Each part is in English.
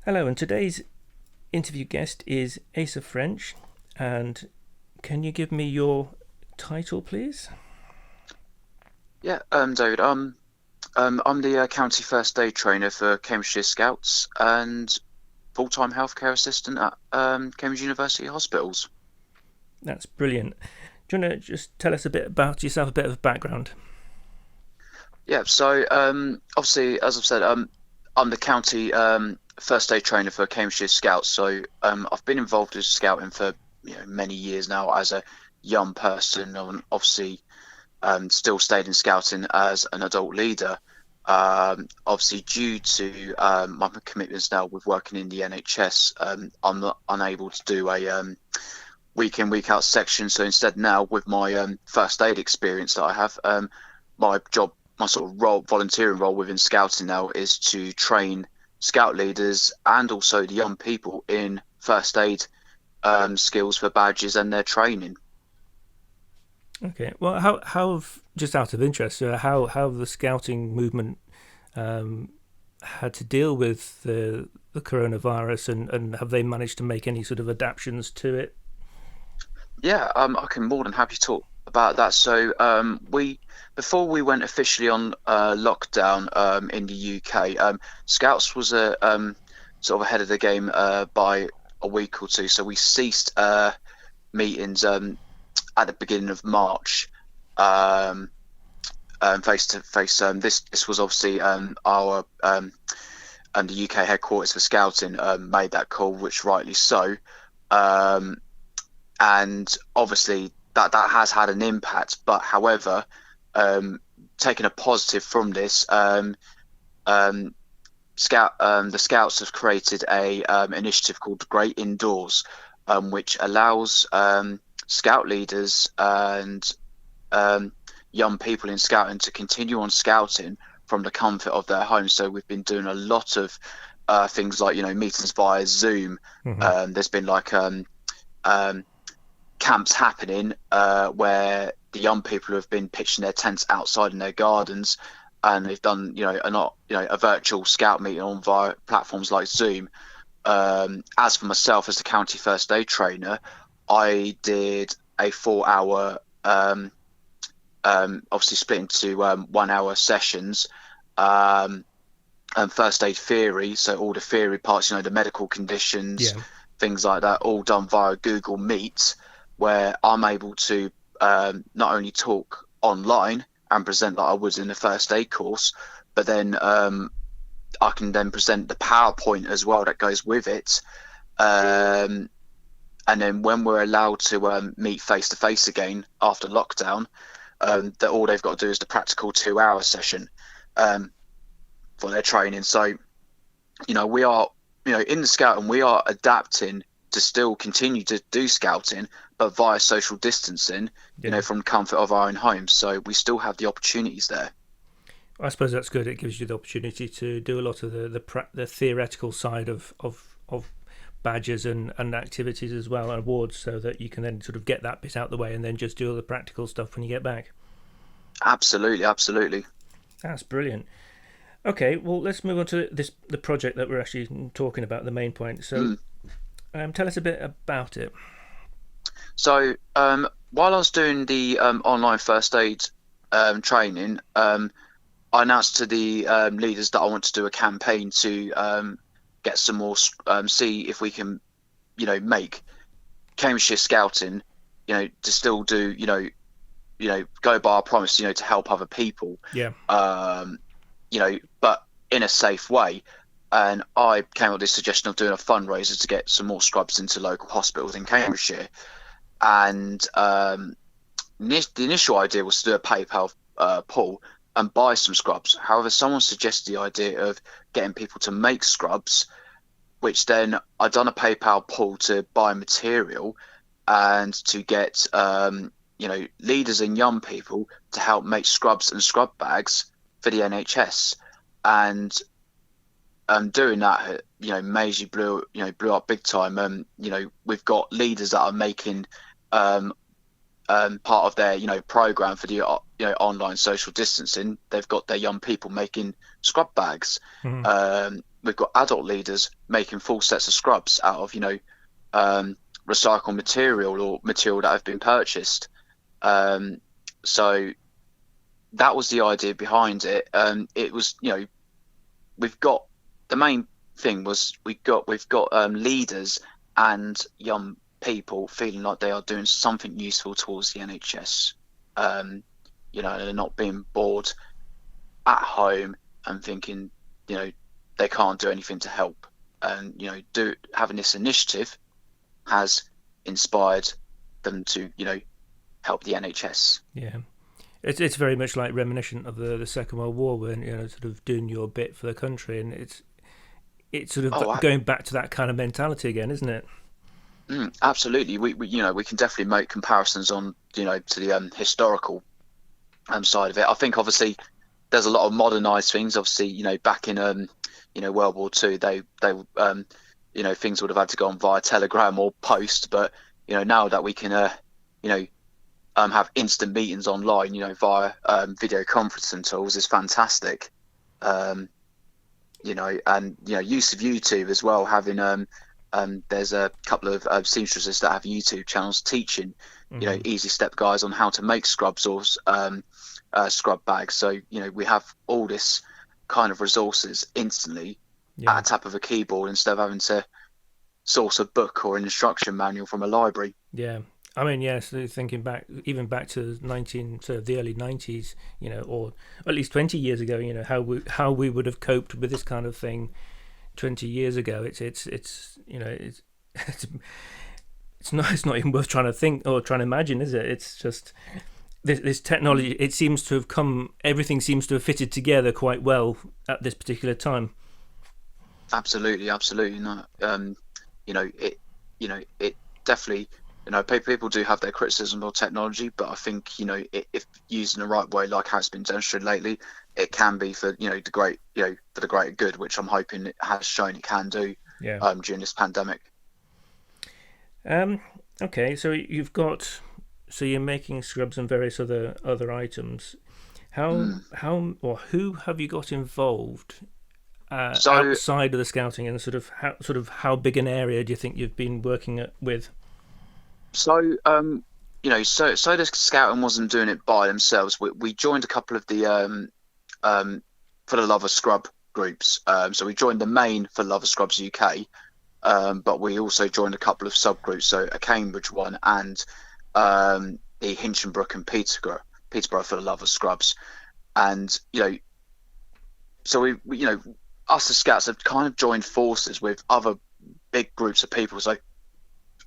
Hello, and today's interview guest is Asa French. And can you give me your title, please? Yeah, David, I'm the county first aid trainer for Cambridgeshire Scouts and full-time healthcare assistant at Cambridge University Hospitals. That's brilliant. Do you want to just tell us a bit about yourself, a bit of background? Yeah, so obviously, as I've said, I'm the county first aid trainer for Cambridgeshire Scouts. So I've been involved with scouting for many years now as a young person, and obviously still stayed in scouting as an adult leader. Obviously, due to my commitments now with working in the NHS, I'm not unable to do a week in, week out section. So instead, now with my first aid experience that I have, my job, my sort of role, volunteering role within scouting now is to train scout leaders and also the young people in first aid skills for badges and their training. Okay. Well, how just out of interest, how the scouting movement had to deal with the coronavirus, and have they managed to make any sort of adaptations to it? Yeah, I can more than happy to talk about that. So, we before we went officially on lockdown in the UK, Scouts was sort of ahead of the game by a week or two. So we ceased meetings at the beginning of March, face to face. This was obviously our the UK headquarters for Scouting made that call, which rightly so. Um, and obviously that has had an impact. But however, taking a positive from this, the Scouts have created a initiative called Great Indoors, which allows Scout leaders and young people in Scouting to continue on scouting from the comfort of their homes. So we've been doing a lot of things like meetings via Zoom. Hmm. There's been like camps happening where the young people have been pitching their tents outside in their gardens, and they've done a virtual scout meeting on via platforms like Zoom. As for myself as the county first aid trainer, I did a 4 hour obviously split into 1 hour sessions, and first aid theory, so all the theory parts, the medical conditions, Yeah. things like that, all done via Google Meet, where I'm able to not only talk online and present like I would in the first aid course, but then I can then present the PowerPoint as well that goes with it. And then when we're allowed to meet face to face again after lockdown, that all they've got to do is the practical 2 hour session for their training. So, we are, in the scouting, we are adapting to still continue to do scouting, but via social distancing, Yeah. from the comfort of our own homes. So we still have the opportunities there. I suppose that's good. It gives you the opportunity to do a lot of the theoretical side of badges and activities as well, and awards, so that you can then sort of get that bit out the way and then just do all the practical stuff when you get back. Absolutely, absolutely. That's brilliant. Okay, well, let's move on to the project that we're actually talking about, the main point. So, Mm. tell us a bit about it. So while I was doing the online first aid training, I announced to the leaders that I want to do a campaign to get some more, see if we can, make Cambridgeshire Scouting, to still do, go by our promise, to help other people, Yeah. but in a safe way. And I came up with this suggestion of doing a fundraiser to get some more scrubs into local hospitals in Cambridgeshire. And the initial idea was to do a PayPal pull and buy some scrubs. However, someone suggested the idea of getting people to make scrubs, which then I done a PayPal pull to buy material and to get leaders and young people to help make scrubs and scrub bags for the NHS. And doing that, majorly blew up big time. We've got leaders that are making part of their program for the online social distancing. They've got their young people making scrub bags, Mhm. we've got adult leaders making full sets of scrubs out of recycled material or material that have been purchased. So that was the idea behind it. It was, we've got, the main thing was we've got leaders and young people feeling like they are doing something useful towards the NHS. They're not being bored at home and thinking, they can't do anything to help. And, having this initiative has inspired them to, help the NHS. Yeah. It's very much like reminiscent of the Second World War, when, sort of doing your bit for the country, and it's sort of going back to that kind of mentality again, isn't it? Absolutely. We can definitely make comparisons on, to the historical side of it. I think obviously there's a lot of modernized things. Obviously, back in World War II, they things would have had to go on via telegram or post, but now that we can have instant meetings online, via video conferencing tools is fantastic. And use of YouTube as well, having there's a couple of seamstresses that have YouTube channels teaching easy step guides on how to make scrubs or scrub bags. So we have all this kind of resources instantly at a tap of a keyboard, instead of having to source a book or an instruction manual from a library. Yeah. I mean, yes, thinking back, even back to the early 90s, or at least 20 years ago, how we would have coped with this kind of thing 20 years ago. It's not even worth trying to think or trying to imagine, is it? It's just this technology. It seems to have everything seems to have fitted together quite well at this particular time. Absolutely. No, it definitely. People do have their criticism of technology, but I think, if used in the right way, like how it's been demonstrated lately, it can be for, for the greater good, which I'm hoping it has shown it can do during this pandemic. Okay, so you're making scrubs and various other items. How or who have you got involved outside of the scouting, and sort of how big an area do you think you've been working with? So the scouting wasn't doing it by themselves. We joined a couple of the For the Love of Scrub groups. So we joined the main For the Love of Scrubs UK, but we also joined a couple of subgroups, so a Cambridge one and the Hinchinbrook and Peterborough For the Love of Scrubs. And so we us as scouts have kind of joined forces with other big groups of people. So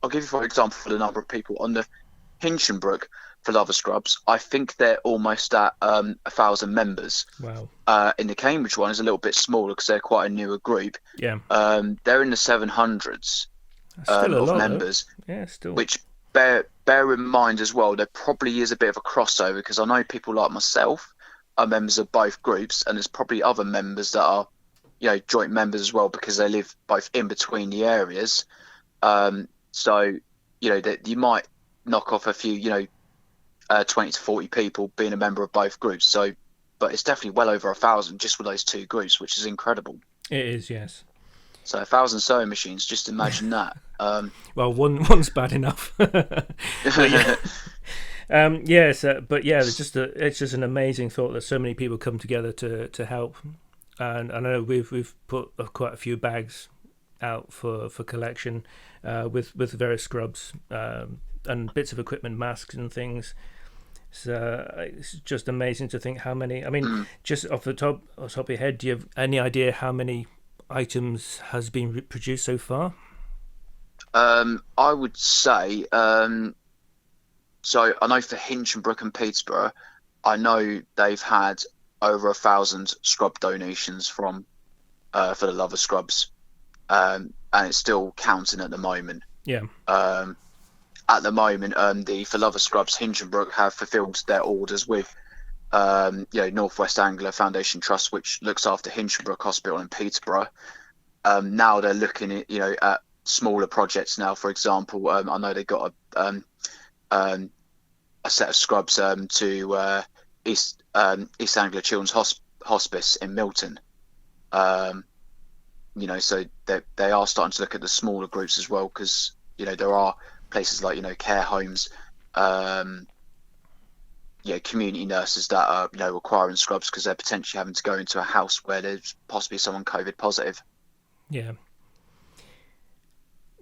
I'll give you, for example, for the number of people on the Hinchinbrook For Love of Scrubs. I think they're almost at 1,000 members. Wow. In the Cambridge one is a little bit smaller because they're quite a newer group. Yeah. They're in the 700s of lot, members. Though. Yeah, still. Which bear in mind as well, there probably is a bit of a crossover, because I know people like myself are members of both groups, and there's probably other members that are joint members as well, because they live both in between the areas. So, that you might knock off a few, 20 to 40 people being a member of both groups. So, but it's definitely well over 1,000 just for those two groups, which is incredible. It is, yes. So 1,000 sewing machines, just imagine that. Well, one's bad enough. Yes, but yeah, it's just an amazing thought that so many people come together to help. And I know we've put quite a few bags out for collection, with various scrubs and bits of equipment, masks and things. So it's just amazing to think how many. I mean, just off the top of your head, do you have any idea how many items has been produced so far? I would say, so I know for Hinchinbrook and Peterborough, I know they've had over 1,000 scrub donations from For the Love of Scrubs, and it's still counting at the moment. Yeah. At the moment, the For Love of Scrubs Hinchinbrook have fulfilled their orders with North West Anglia Foundation Trust, which looks after Hinchinbrook Hospital in Peterborough. Now they're looking at smaller projects now. For example, I know they got a set of scrubs to East Anglia Children's Hospice in Milton. so they are starting to look at the smaller groups as well, because there are places like care homes, community nurses that are requiring scrubs because they're potentially having to go into a house where there's possibly someone COVID positive. Yeah.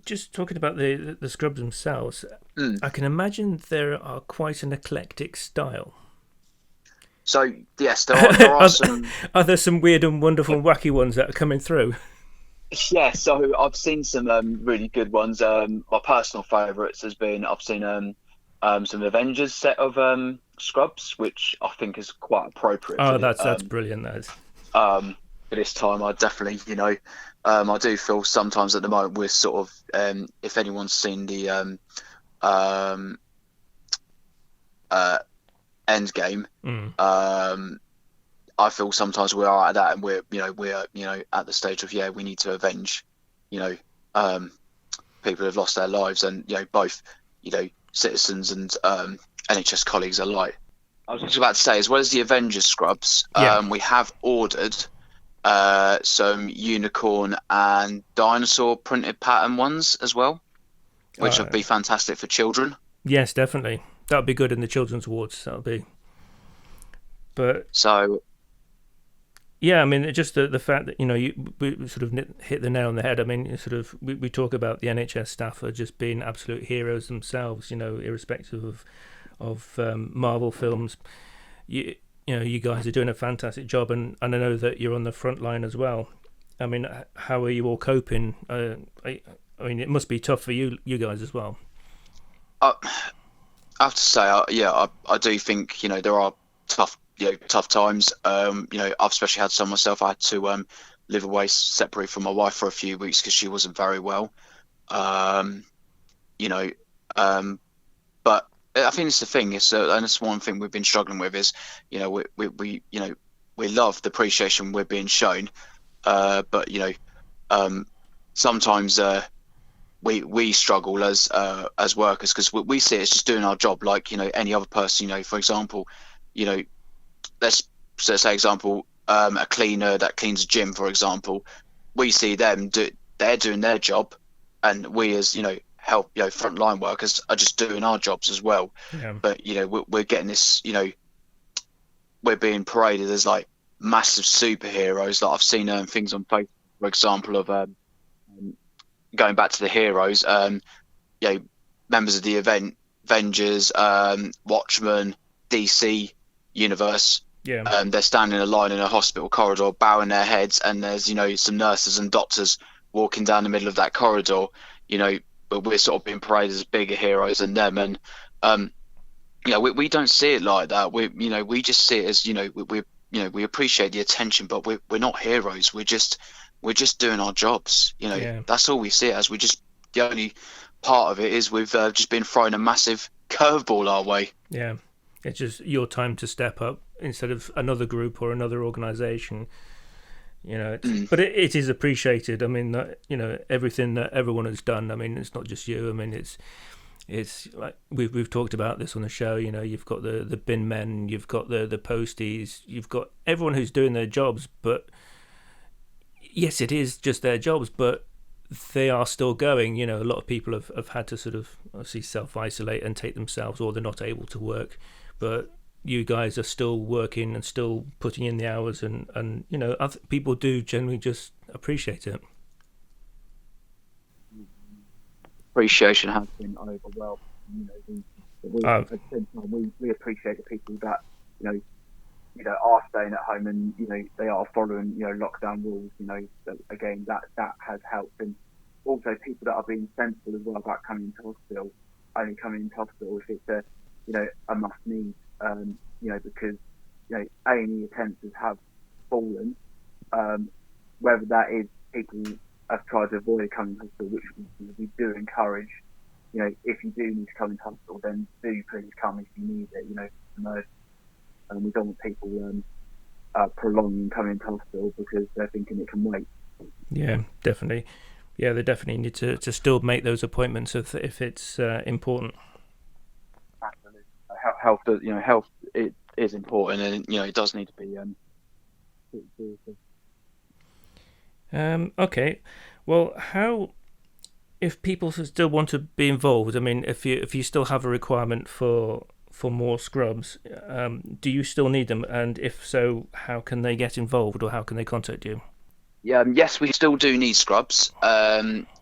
Just talking about the scrubs themselves, I can imagine there are quite an eclectic style. So yes, there are some. Are there some weird and wonderful and wacky ones that are coming through? Yeah, so I've seen some really good ones. My personal favourites has been I've seen some Avengers set of scrubs, which I think is quite appropriate. Oh, that's brilliant. That is. For this time, I definitely, I do feel sometimes at the moment we're sort of, if anyone's seen the Endgame, I feel sometimes we are at that, and we're at the stage of we need to avenge, people who have lost their lives, and both citizens and NHS colleagues alike. I was just about to say, as well as the Avengers scrubs, we have ordered some unicorn and dinosaur printed pattern ones as well, which would be fantastic for children. Yes, definitely. That would be good in the children's wards. That would be. But so, yeah, I mean, just the fact that we sort of hit the nail on the head. I mean, sort of we talk about the NHS staff are just being absolute heroes themselves. Irrespective of Marvel films. You guys are doing a fantastic job, and I know that you're on the front line as well. I mean, how are you all coping? I mean, it must be tough for you guys as well. I have to say, I do think there are tough times. I've especially had some myself. I had to live away separately from my wife for a few weeks because she wasn't very well. But I think it's the thing. And it's one thing we've been struggling with is, we love the appreciation we're being shown, but sometimes we struggle as workers because we see it as just doing our job like any other person. For example, let's say example, a cleaner that cleans a gym, for example, we see them they're doing their job, and we as help frontline workers are just doing our jobs as well. But we're getting this, we're being paraded as like massive superheroes. Like I've seen things on Facebook, for example, of going back to the heroes, members of the Avengers, Watchmen, DC universe. They're standing in a line in a hospital corridor, bowing their heads, and there's some nurses and doctors walking down the middle of that corridor. But we're sort of being paraded as bigger heroes than them, and we don't see it like that. We just see it as we appreciate the attention, but we're not heroes. We're just doing our jobs. That's all we see it as. The only part of it is we've just been thrown a massive curveball our way. Yeah, it's just your time to step up instead of another group or another organisation. But it is appreciated. I mean, everything that everyone has done. I mean, it's not just you. I mean, it's like we've talked about this on the show. You've got the bin men, you've got the posties, you've got everyone who's doing their jobs. But yes, it is just their jobs, but they are still going. A lot of people have had to sort of obviously self-isolate and take themselves, or they're not able to work. But you guys are still working and still putting in the hours, and other people do generally just appreciate it. Appreciation has been overwhelming. We appreciate the people that are staying at home and they are following lockdown rules. Again, that has helped, and also people that are being sensible as well about coming into hospital. Only coming into hospital if it's a must need. Because A&E attendances have fallen. Whether that is people have tried to avoid coming to hospital, which we do encourage. If you do need to come into hospital, then do please come if you need it. Emergency. And we don't want people prolonging coming into hospital because they're thinking it can wait. Yeah, definitely. Yeah, they definitely need to still make those appointments if it's important. Absolutely. Health it is important, and it does need to be. Okay. Well, how if people still want to be involved? I mean, if you still have a requirement for more scrubs, do you still need them? And if so, how can they get involved, or how can they contact you? Yeah, yes, we still do need scrubs.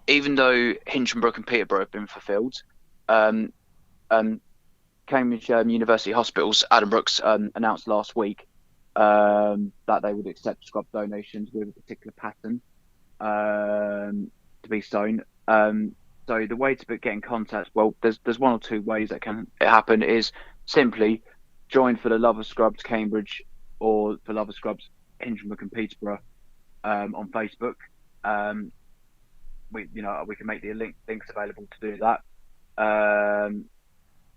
Even though Hinchinbrook and Peterborough have been fulfilled, um, um, Cambridge University Hospitals, Adam Brooks announced last week that they would accept scrub donations with a particular pattern to be sewn. So the way to get in contact, well, there's one or two ways that can happen. Is simply join for the Love of Scrubs Cambridge or for Love of Scrubs Hinchinbrook and Peterborough on Facebook. We can make the links available to do that.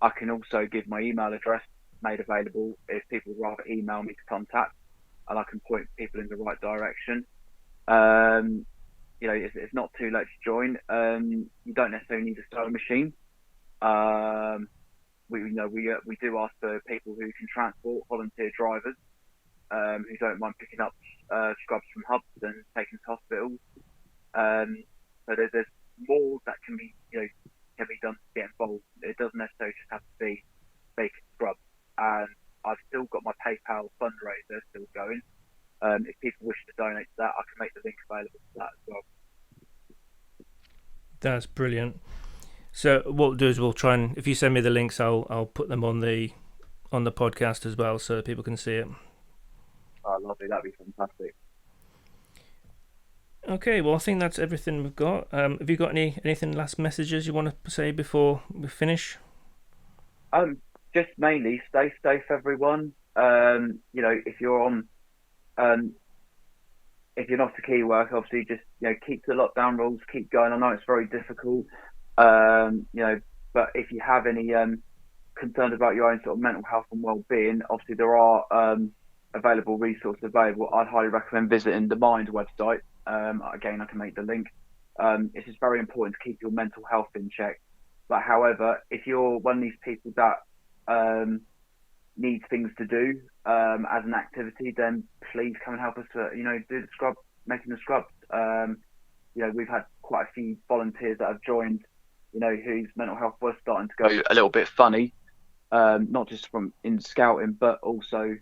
I can also give my email address made available if people would rather email me to contact, and I can point people in the right direction. It's not too late to join. You don't necessarily need a sewing machine. We do ask for people who can transport, volunteer drivers, who don't mind picking up scrubs from hubs and taking to hospitals. So there's more that can be done to get involved. It doesn't necessarily just have to be making scrubs. And I've still got my PayPal fundraiser still going. If people wish to donate to that, I can make the link available to that as well. That's brilliant. So what we'll do is we'll try and, if you send me the links, I'll put them on the podcast as well, so people can see it. Oh, lovely! That'd be fantastic. Okay, well, I think that's everything we've got. Have you got anything last messages you want to say before we finish? Just mainly stay safe, everyone. If you're on, if you're not a key worker, obviously just keep the lockdown rules, keep going. I know it's very difficult, but if you have any concerns about your own sort of mental health and well-being, obviously there are available resources available. I'd highly recommend visiting the Mind website. Again, I can make the link. It's just very important to keep your mental health in check. But however, if you're one of these people that needs things to do as an activity, then please come and help us to do the scrub, making the scrubs. We've had quite a few volunteers that have joined, whose mental health was starting to go a little bit funny, not just from in scouting, but also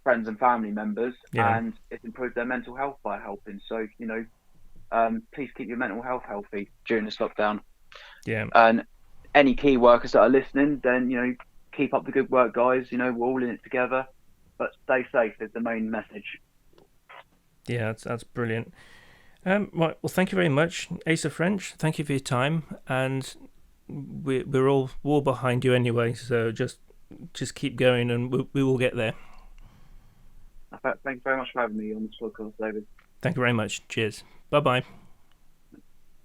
friends and family members, and it's improved their mental health by helping. So please keep your mental health healthy during this lockdown. Yeah. And any key workers that are listening, then keep up the good work, guys. We're all in it together, but stay safe is the main message. Yeah, that's brilliant. Right, well, thank you very much, Asa French. Thank you for your time, and we're all behind you anyway. So just keep going, and we will get there. Thank you very much for having me on this podcast, David. Thank you very much. Cheers. Bye-bye.